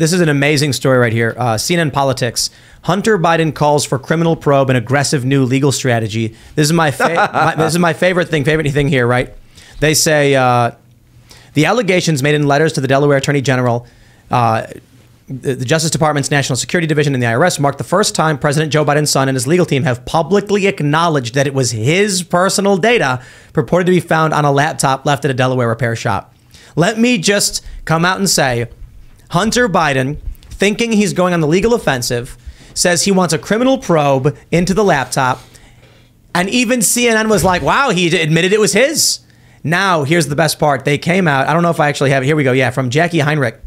This is an amazing story right here. CNN Politics. Hunter Biden calls for criminal probe and aggressive new legal strategy. This is my favorite thing here, right? They say the allegations made in letters to the Delaware Attorney General, the Justice Department's National Security Division, and the IRS mark the first time President Joe Biden's son and his legal team have publicly acknowledged that it was his personal data purported to be found on a laptop left at a Delaware repair shop. Let me just come out and say, Hunter Biden, thinking he's going on the legal offensive, says he wants a criminal probe into the laptop. And even CNN was like, wow, he admitted it was his. Now, here's the best part. They came out. I don't know if I actually have it. Here we go. Yeah, from Jackie Heinrich.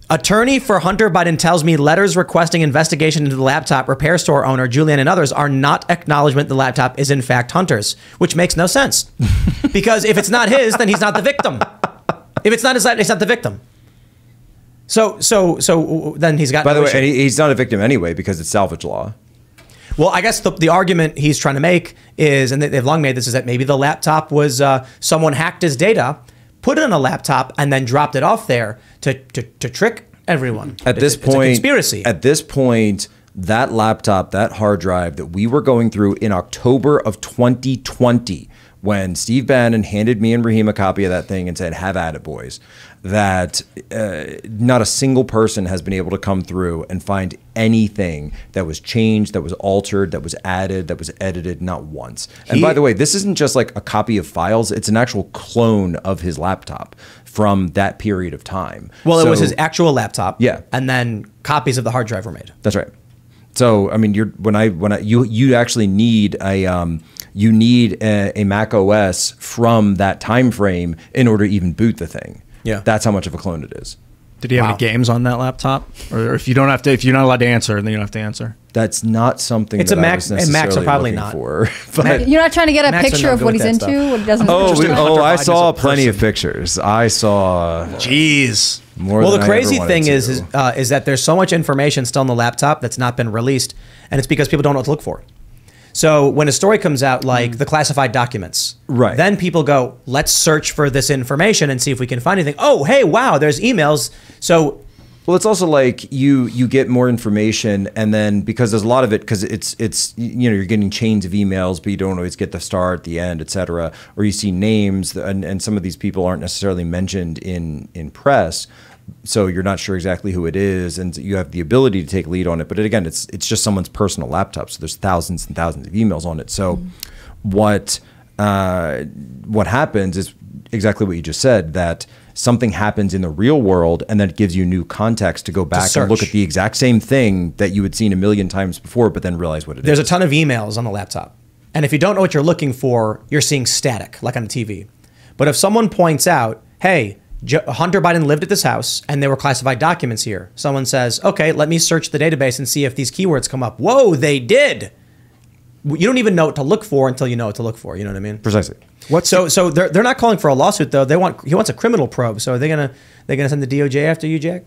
Attorney for Hunter Biden tells me letters requesting investigation into the laptop repair store owner, Julian, and others are not acknowledgement the laptop is in fact Hunter's, which makes no sense. Because if it's not his, then he's not the victim. If it's not his, it's not the victim. So then he's got. By the way, and he's not a victim anyway because it's salvage law. Well, I guess the argument he's trying to make is, and they've long made this, is that maybe the laptop was someone hacked his data, put it on a laptop, and then dropped it off there to trick everyone. At this point, it's a conspiracy. At this point, that laptop, that hard drive that we were going through in October of 2020, when Steve Bannon handed me and Raheem a copy of that thing and said, have at it, boys, that not a single person has been able to come through and find anything that was changed, that was altered, that was added, that was edited, not once. And by the way, this isn't just like a copy of files. It's an actual clone of his laptop from that period of time. Well, it was his actual laptop. Yeah. And then copies of the hard drive were made. That's right. So, I mean, you actually need a Mac OS from that time frame in order to even boot the thing. Yeah, that's how much of a clone it is. Did he have any games on that laptop? Or if you don't have to, if you're not allowed to answer, then you don't have to answer. That's not something. It's that a Mac, I was necessarily and Macs are probably looking not. For, but You're not trying to get a Macs picture of what he's into, what he doesn't. I saw plenty of pictures. I saw. Jeez. More well, than the crazy thing is that there's so much information still on the laptop that's not been released, and it's because people don't know what to look for. So when a story comes out like the classified documents, right, then people go, let's search for this information and see if we can find anything. Oh, hey, wow, there's emails. So, well, it's also like you get more information, and then because there's a lot of it, because it's you're getting chains of emails, but you don't always get the start, the end, etc. Or you see names, and some of these people aren't necessarily mentioned in press. So you're not sure exactly who it is, and you have the ability to take lead on it. But again, it's just someone's personal laptop, so there's thousands and thousands of emails on it. So what happens is exactly what you just said, that something happens in the real world, and then it gives you new context to go back and look at the exact same thing that you had seen a million times before, but then realize what it is. There's a ton of emails on the laptop. And if you don't know what you're looking for, you're seeing static, like on the TV. But if someone points out, hey, Hunter Biden lived at this house and there were classified documents here. Someone says, okay, let me search the database and see if these keywords come up. Whoa, they did. You don't even know what to look for until you know what to look for. You know what I mean? Precisely. So they're not calling for a lawsuit though. He wants a criminal probe. So are they gonna send the DOJ after you, Jack?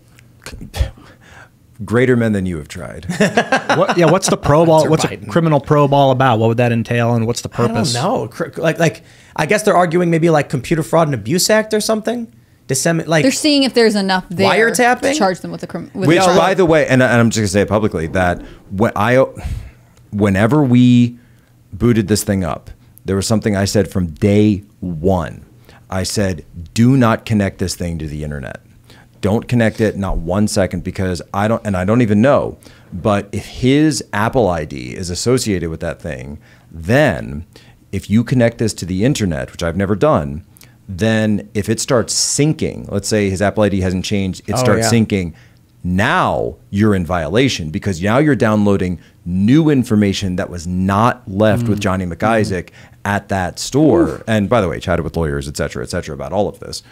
Greater men than you have tried. What's the probe? What's a criminal probe all about? What would that entail, and what's the purpose? I don't know. Like I guess they're arguing maybe like Computer Fraud and Abuse Act or something. They're seeing if there's enough there wiretapping to charge them with a criminal. Which, by the way, and I'm just gonna say it publicly, that whenever we booted this thing up, there was something I said from day one. I said, do not connect this thing to the internet. Don't connect it, not 1 second, because I don't even know. But if his Apple ID is associated with that thing, then if you connect this to the internet, which I've never done, then if it starts syncing, let's say his Apple ID hasn't changed, it starts syncing, now you're in violation, because now you're downloading new information that was not left with Johnny McIsaac at that store. And by the way, chatted with lawyers, et cetera, about all of this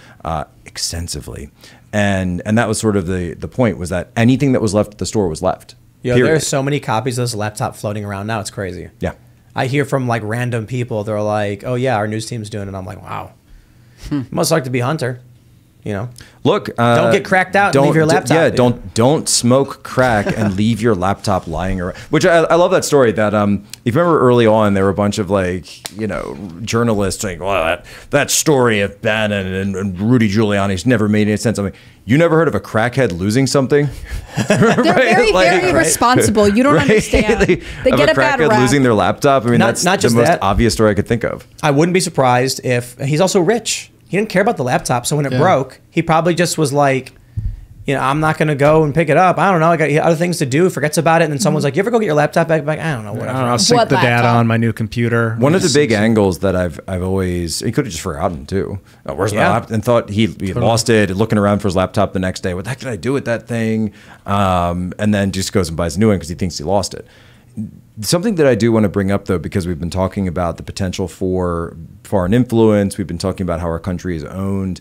extensively. And that was sort of the point, was that anything that was left at the store was left. Yo, there's so many copies of this laptop floating around now. It's crazy. Yeah. I hear from like random people. They're like, oh yeah, our news team's doing it. And I'm like, wow. Must like to be Hunter. You know, Look, don't get cracked out and leave your laptop. Yeah, don't smoke crack and leave your laptop lying around. Which I love that story. That if you remember early on, there were a bunch of journalists saying, "Well, that story of Bannon and Rudy Giuliani's never made any sense." I mean, you never heard of a crackhead losing something? They're very responsible. You don't understand. They get a bad rap. Losing their laptop. I mean, that's not just the most that. obvious story I could think of. I wouldn't be surprised if he's also rich. He didn't care about the laptop, so when it broke, he probably just was like, I'm not going to go and pick it up. I don't know. I got other things to do. Forgets about it, and then someone's like, "You ever go get your laptop back?" I don't know. Whatever. I'll sync the data on my new computer. One of the big angles that I've always, he could have just forgotten too. Where's my laptop? And thought he lost it. Looking around for his laptop the next day. What the heck did I do with that thing? And then just goes and buys a new one because he thinks he lost it. Something that I do want to bring up, though, because we've been talking about the potential for foreign influence, we've been talking about how our country is owned.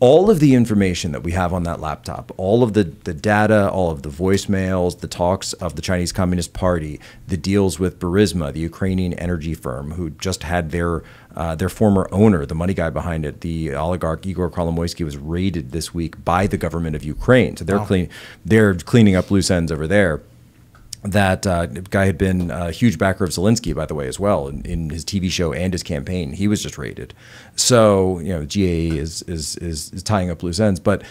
All of the information that we have on that laptop, all of the data, all of the voicemails, the talks of the Chinese Communist Party, the deals with Burisma, the Ukrainian energy firm, who just had their former owner, the money guy behind it, the oligarch Igor Kolomoisky, was raided this week by the government of Ukraine. So they're cleaning up loose ends over there. That guy had been a huge backer of Zelensky, by the way, as well, in his TV show and his campaign. He was just raided. So, GAE is tying up loose ends. But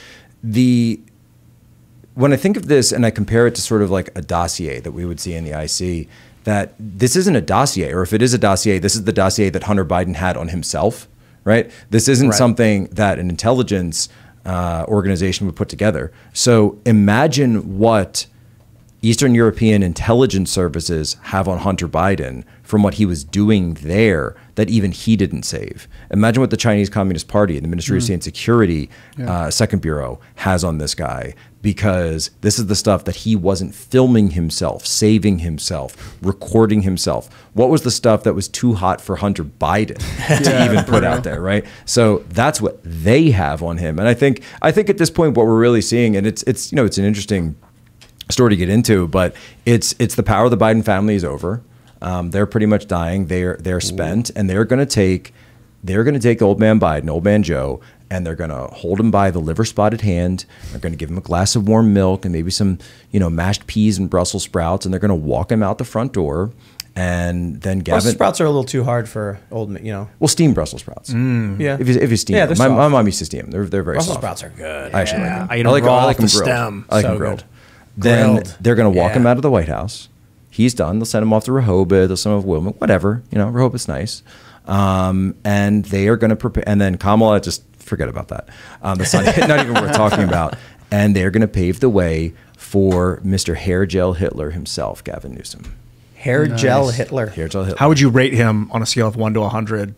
when I think of this and I compare it to sort of like a dossier that we would see in the IC, that this isn't a dossier, or if it is a dossier, this is the dossier that Hunter Biden had on himself, right? This isn't something that an intelligence organization would put together. So imagine what Eastern European intelligence services have on Hunter Biden from what he was doing there that even he didn't save. Imagine what the Chinese Communist Party and the Ministry of State and Security Second Bureau has on this guy, because this is the stuff that he wasn't filming himself, saving himself, recording himself. What was the stuff that was too hot for Hunter Biden to even put out there, right? So that's what they have on him. And I think at this point what we're really seeing, and it's an interesting story to get into, but it's the power of the Biden family is over. They're pretty much dying. They're spent, and they're going to take old man Biden, old man Joe, and they're going to hold him by the liver spotted hand. They're going to give him a glass of warm milk and maybe some mashed peas and Brussels sprouts, and they're going to walk him out the front door. And then Gavin, Brussels sprouts are a little too hard for old men, Well, steamed Brussels sprouts. Yeah, if you steam them. My mom used to steam them. They're very Brussels soft. sprouts are good. I actually like them. I like them grilled. Stem. I like them grilled. Good. Then Grilled. they're going to walk him out of the White House. He's done. They'll send him off to Rehoboth. They'll send him off to Wilmington, whatever. Rehoboth's nice. And they are going to prepare. And then Kamala, just forget about that. That's not even worth talking about. And they're going to pave the way for Mr. Hair Gel Hitler himself, Gavin Newsom. Hair Gel Hitler. Hair Gel Hitler. How would you rate him on a scale of 1 to 100,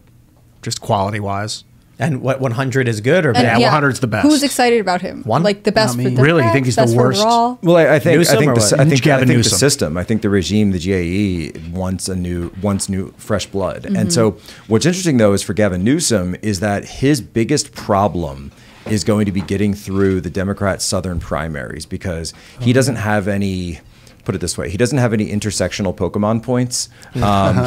just quality-wise? And what 100 is good or bad? Yeah, 100 is the best. Who's excited about him? One? Like the best for Democrats, Really? You think he's the best for worst? Raw? Well, I think Newsom or what? the system. I think the regime, the GAE, wants new fresh blood. And so, what's interesting though is for Gavin Newsom is that his biggest problem is going to be getting through the Democrat Southern primaries, because he doesn't have any. Put it this way, he doesn't have any intersectional Pokemon points.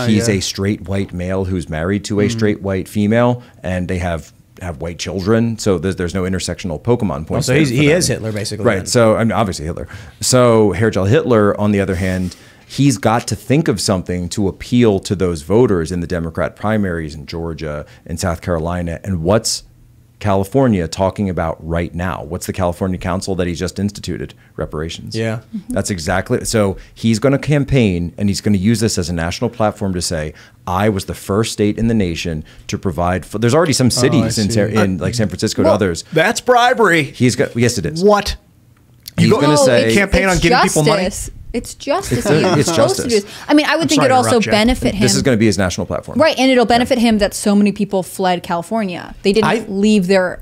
He's a straight white male who's married to a straight white female, and they have white children. So there's no intersectional Pokemon points. So he is Hitler, basically. Right. Then. So obviously Hitler. So Hair Gel Hitler, on the other hand, he's got to think of something to appeal to those voters in the Democrat primaries in Georgia and South Carolina. And what's California talking about right now? What's the California Council that he just instituted? Reparations. Yeah. That's exactly. So he's going to campaign, and he's going to use this as a national platform to say, I was the first state in the nation to provide for, there's already some cities in like San Francisco and others. That's bribery. Yes, it is. What? He's going to say, campaign on giving people money? It's justice. It's justice. I mean, I would think sorry it'd to also interrupt you. benefit him. This is going to be his national platform. Right, and it'll benefit him that so many people fled California. They didn't leave their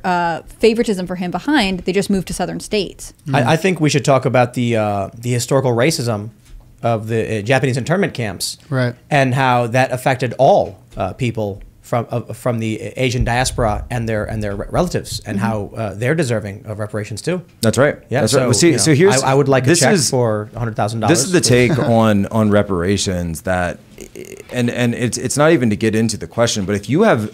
favoritism for him behind. They just moved to southern states. I think we should talk about the historical racism of the Japanese internment camps, right, and how that affected all people from the Asian diaspora and their relatives, and how they're deserving of reparations too. That's right. Yeah. That's so, right. So here's I would like a check for $100,000. This is the take on reparations that, and it's not even to get into the question, but if you have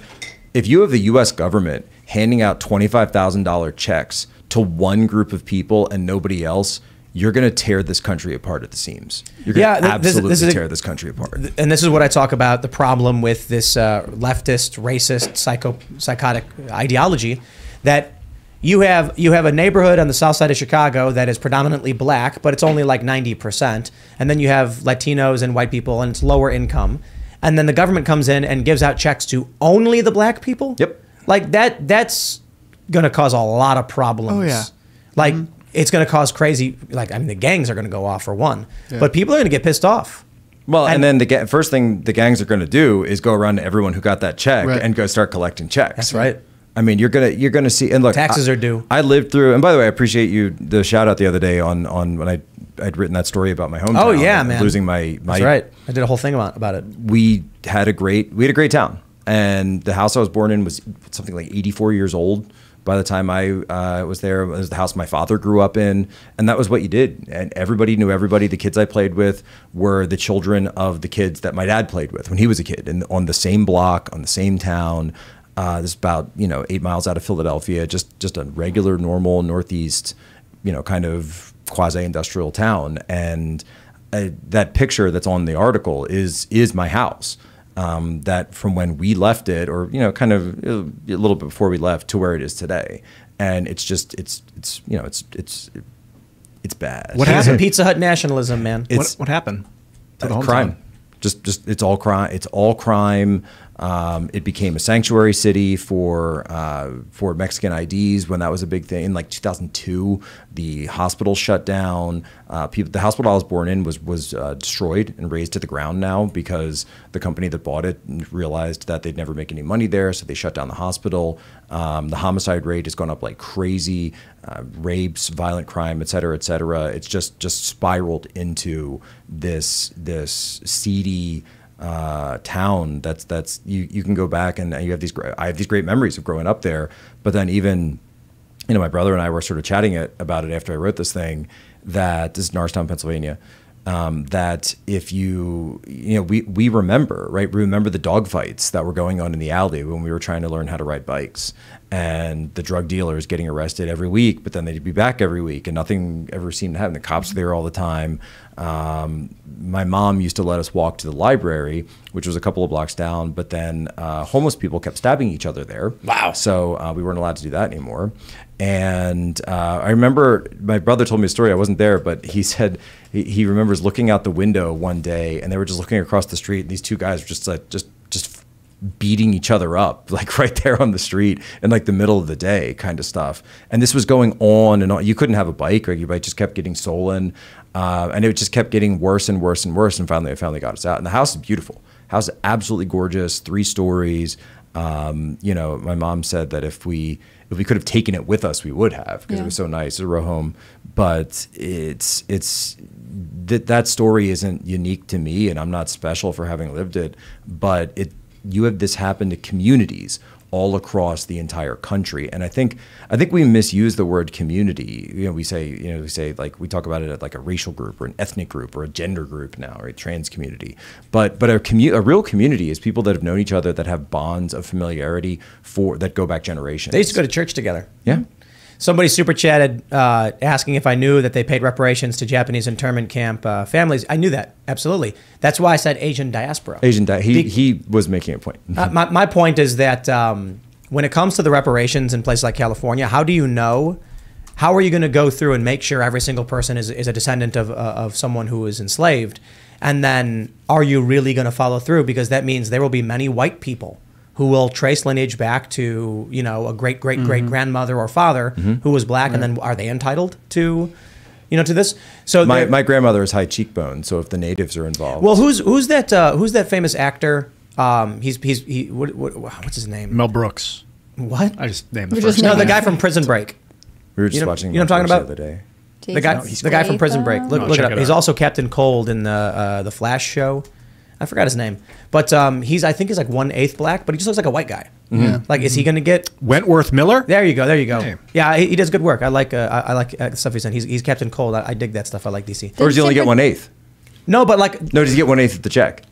the U.S. government handing out $25,000 checks to one group of people and nobody else, you're going to tear this country apart at the seams. You're going to absolutely tear this country apart. And this is what I talk about, the problem with this leftist, racist, psychotic ideology, that you have a neighborhood on the south side of Chicago that is predominantly black, but it's only like 90%. And then you have Latinos and white people, and it's lower income. And then the government comes in and gives out checks to only the black people. Yep. Like that's going to cause a lot of problems. Oh, yeah. Like it's going to cause crazy, like, I mean, the gangs are going to go off for one, but people are going to get pissed off. Well, and then the first thing the gangs are going to do is go around to everyone who got that check and go start collecting checks. That's right. I mean, you're gonna see, and look, taxes are due. I lived through, and by the way, I appreciate the shout out the other day on when I'd written that story about my hometown. Oh yeah, man, losing my. That's right. I did a whole thing about it. We had a great town, and the house I was born in was something like 84 years old by the time I was there. It was the house my father grew up in, and that was what you did. And everybody knew everybody. The kids I played with were the children of the kids that my dad played with when he was a kid, and on the same block, on the same town. This is about 8 miles out of Philadelphia, just a regular, normal Northeast, kind of quasi-industrial town. And that picture that's on the article is my house. That from when we left it, or kind of a little bit before we left, to where it is today. And it's just it's bad. What happened? Pizza Hut nationalism, man. What happened to the crime? Just it's all crime. It's all crime. It became a sanctuary city for Mexican IDs when that was a big thing. In like 2002, the hospital shut down. The hospital I was born in was destroyed and razed to the ground now because the company that bought it realized that they'd never make any money there, so they shut down the hospital. The homicide rate has gone up like crazy. Rapes, violent crime, et cetera, et cetera. It's just spiraled into this seedy town that's you can go back and you have I have these great memories of growing up there, but then even my brother and I were sort of chatting about it after I wrote this thing, that this is Norristown, Pennsylvania, that if we remember, right? We remember the dogfights that were going on in the alley when we were trying to learn how to ride bikes, and the drug dealers getting arrested every week, but then they'd be back every week and nothing ever seemed to happen. The cops were there all the time. My mom used to let us walk to the library, which was a couple of blocks down, but then homeless people kept stabbing each other there. Wow. So we weren't allowed to do that anymore. And I remember my brother told me a story. I wasn't there, but he said he remembers looking out the window one day and they were just looking across the street, and these two guys were just beating each other up, like right there on the street in like the middle of the day kind of stuff. And this was going on and on. You couldn't have a bike, or your bike just kept getting stolen. And it just kept getting worse and worse and worse. And finally, I got us out. And the house is beautiful. House is absolutely gorgeous, 3 stories. My mom said that if we could have taken it with us, we would have, because it was so nice. It's a row home. But that story isn't unique to me, and I'm not special for having lived it. But you have this happen to communities all across the entire country, and I think we misuse the word community. We say like, we talk about it at like a racial group or an ethnic group or a gender group now, right? Trans community, but a real community is people that have known each other, that have bonds of familiarity that go back generations. They used to go to church together. Yeah. Somebody super chatted asking if I knew that they paid reparations to Japanese internment camp families. I knew that, absolutely. That's why I said Asian diaspora. He was making a point. My point is that when it comes to the reparations in places like California, how do you know? How are you going to go through and make sure every single person is a descendant of someone who was enslaved? And then are you really going to follow through? Because that means there will be many white people who will trace lineage back to, a great grandmother or father who was black, and then are they entitled to, to this? So my grandmother is high cheekbone, so if the natives are involved, well, who's that famous actor? What's his name? Mel Brooks. What? I just named the first. No, the guy from Prison Break. We were just watching. You know what I'm talking about? The other day. The guy from Prison Break. Look it up. He's also Captain Cold in the Flash show. I forgot his name, but I think he's like 1/8 black, but he just looks like a white guy. Yeah. Like, is he going to get Wentworth Miller? There you go. Hey. Yeah, he does good work. I like stuff he's in. He's Captain Cold. I dig that stuff. I like DC. Or does he only get 1/8? No, but like no, does he get 1/8 of the check?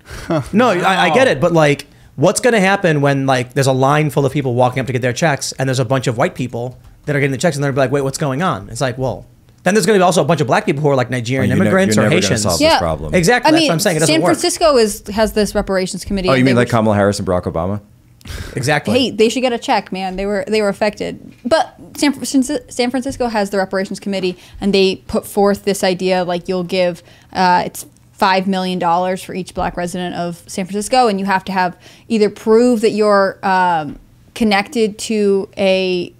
No, I get it, but like what's going to happen when like there's a line full of people walking up to get their checks and there's a bunch of white people that are getting the checks and they're like, wait, what's going on? It's like, well, then there's going to be also a bunch of black people who are like Nigerian immigrants you're or never gonna Haitians. solve Yeah. this problem. Exactly. I That's mean, what I'm saying. It doesn't San work. Francisco has this reparations committee. Oh, and you they mean like were- Kamala Harris and Barack Obama? Exactly. Hey, they should get a check, man. They were affected. But San Francisco has the reparations committee, and they put forth this idea like you'll give it's $5 million for each black resident of San Francisco, and you have to have either prove that you're connected to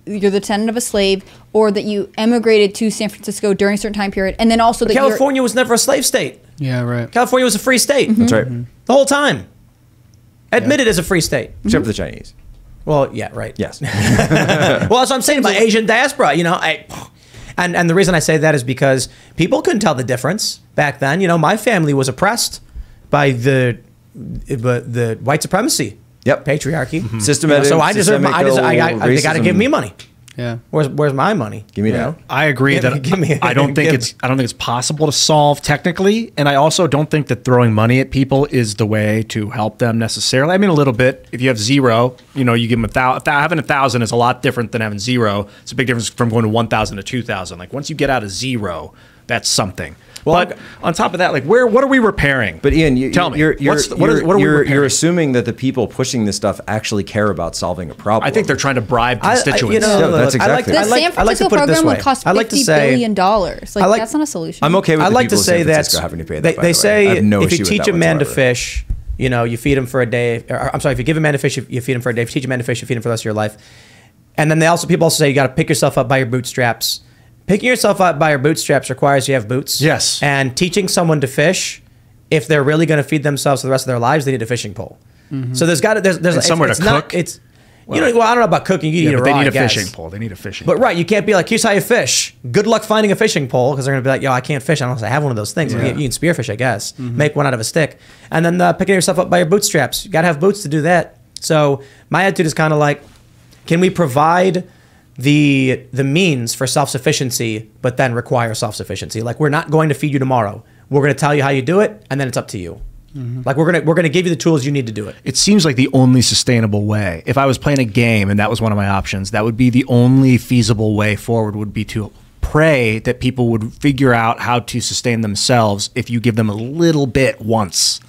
you're the descendant of a slave, or that you emigrated to San Francisco during a certain time period, and then also that California was never a slave state. Yeah, right. California was a free state. That's right. The whole time. Admitted as a free state. Except for the Chinese. Well, yeah, right. Yes. Well, that's what I'm saying about Asian diaspora. You know, and the reason I say that is because people couldn't tell the difference back then. You know, my family was oppressed by the white supremacy. Yep. Patriarchy. Systematic. So I deserve. They got to give me money. Yeah. Where's my money? Give me You that. know? I agree that Give me- I don't think it's possible to solve technically, and I also don't think that throwing money at people is the way to help them necessarily. I mean, a little bit. If you have zero, you know, you give them 1,000. Having 1,000 is a lot different than having zero. It's a big difference from going to 1,000 to 2,000. Like once you get out of zero, that's something. But on top of that, like what are we repairing? But Ian, tell me, what are we repairing? You're assuming that the people pushing this stuff actually care about solving a problem. I think they're trying to bribe constituents. You know, Yeah, that's exactly the it. San Francisco program would cost $50 billion. Like that's not a solution. I'm okay with I the like people to of San say that Francisco having to pay that. by the they way. say I have no if you issue with teach that a man to whatsoever. fish, you know, you feed him for a day. Or, I'm sorry, if you give a man to fish, you feed him for a day. If you teach a man to fish, you feed him for the rest of your life. And then people also say you got to pick yourself up by your bootstraps. Picking yourself up by your bootstraps requires you have boots. Yes. And teaching someone to fish, if they're really going to feed themselves for the rest of their lives, they need a fishing pole. So there's somewhere to cook. I don't know about cooking. You Yeah, need but a they raw, need I a guess. fishing pole. They need a fishing But pole. right, you can't be like, here's how you fish. Good luck finding a fishing pole, because they're going to be like, yo, I can't fish unless I have one of those things. You can spearfish, I guess. Make one out of a stick. And then picking yourself up by your bootstraps. You got to have boots to do that. So my attitude is kind of like, can we provide the means for self-sufficiency, but then require self-sufficiency? Like, we're not going to feed you tomorrow. We're going to tell you how you do it, and then it's up to you. Like, we're gonna give you the tools you need to do it. It seems like the only sustainable way. If I was playing a game and that was one of my options, that would be the only feasible way forward, would be to pray that people would figure out how to sustain themselves if you give them a little bit once.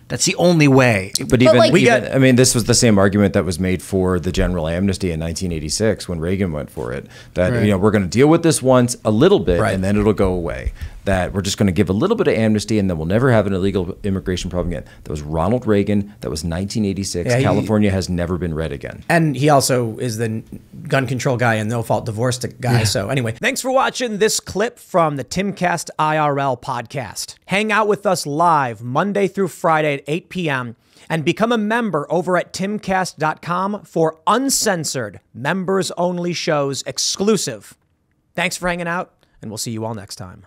That's the only way. But even, like- I mean, this was the same argument that was made for the general amnesty in 1986 when Reagan went for it. That, Right. you know, we're going to deal with this once a little bit, Right. and then it'll go away. That we're just going to give a little bit of amnesty, and then we'll never have an illegal immigration problem again. That was Ronald Reagan. That was 1986. Yeah, California has never been red again. And he also is the gun control guy and no-fault divorce guy. So anyway, thanks for watching this clip from the Timcast IRL podcast. Hang out with us live Monday through Friday at 8 p.m. and become a member over at timcast.com for uncensored, members-only shows exclusive. Thanks for hanging out, and we'll see you all next time.